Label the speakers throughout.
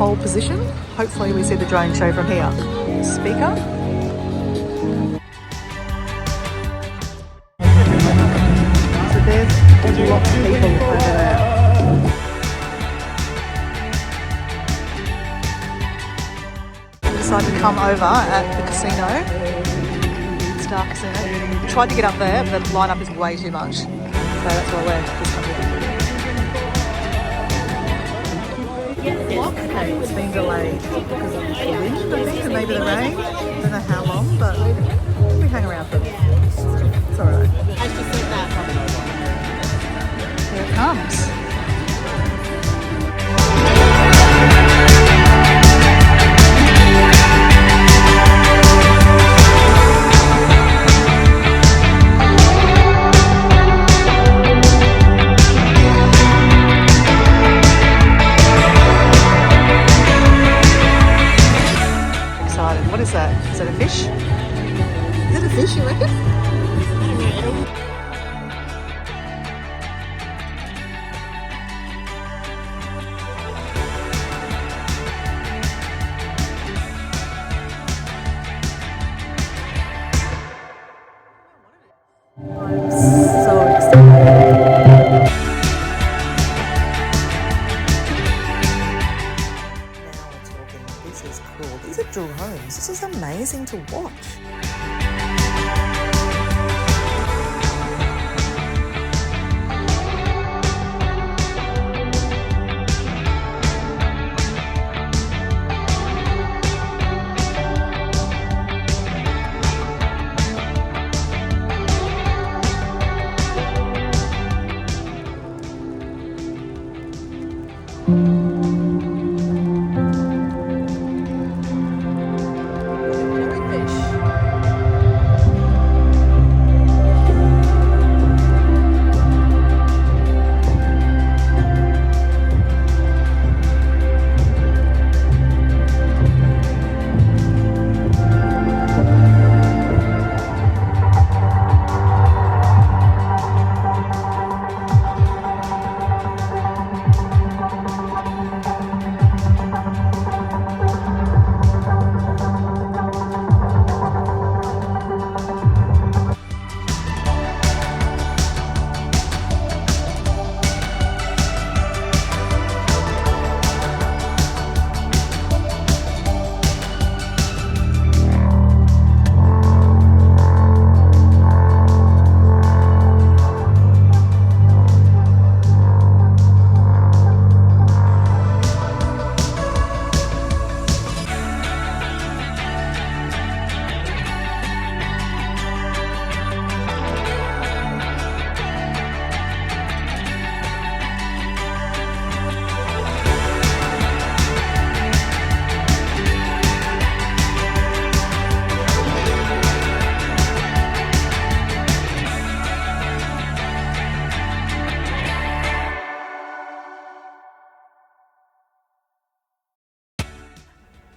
Speaker 1: pole position. Hopefully we see the drone show from here. Speaker. So there's a lot of people over there. We decided to come over at the casino, Star Casino. We tried to get up there, but the lineup is way too much. So that's why we're just coming here. Okay, it's been delayed because of the wind, I think, and maybe the rain. I don't know how long, but we hang around for a bit. It's alright. Here it comes. What is that? Is that a fish? Is it a fish, you reckon? I'm so excited. This is cool. These are drones. This is amazing to watch.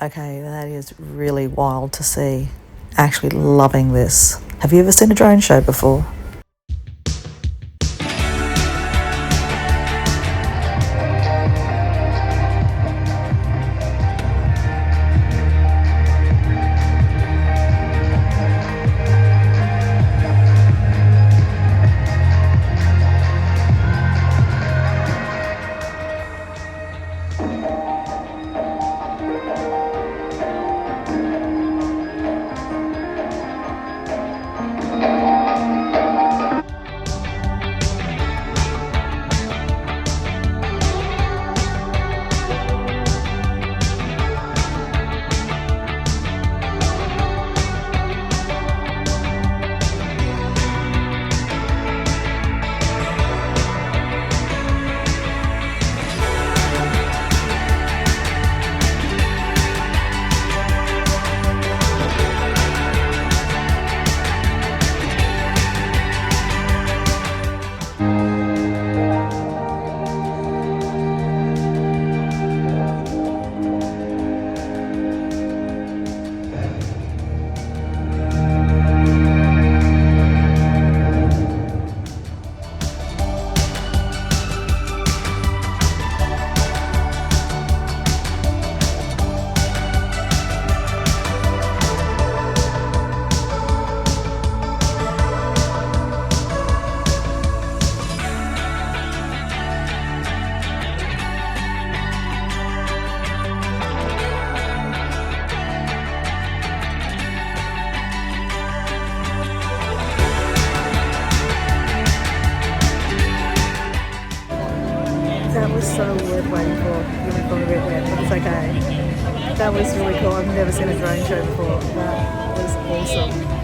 Speaker 1: Okay, that is really wild to see. Actually loving this. Have you ever seen a drone show before? okay. That was really cool. I've never seen a drone show before. That was awesome.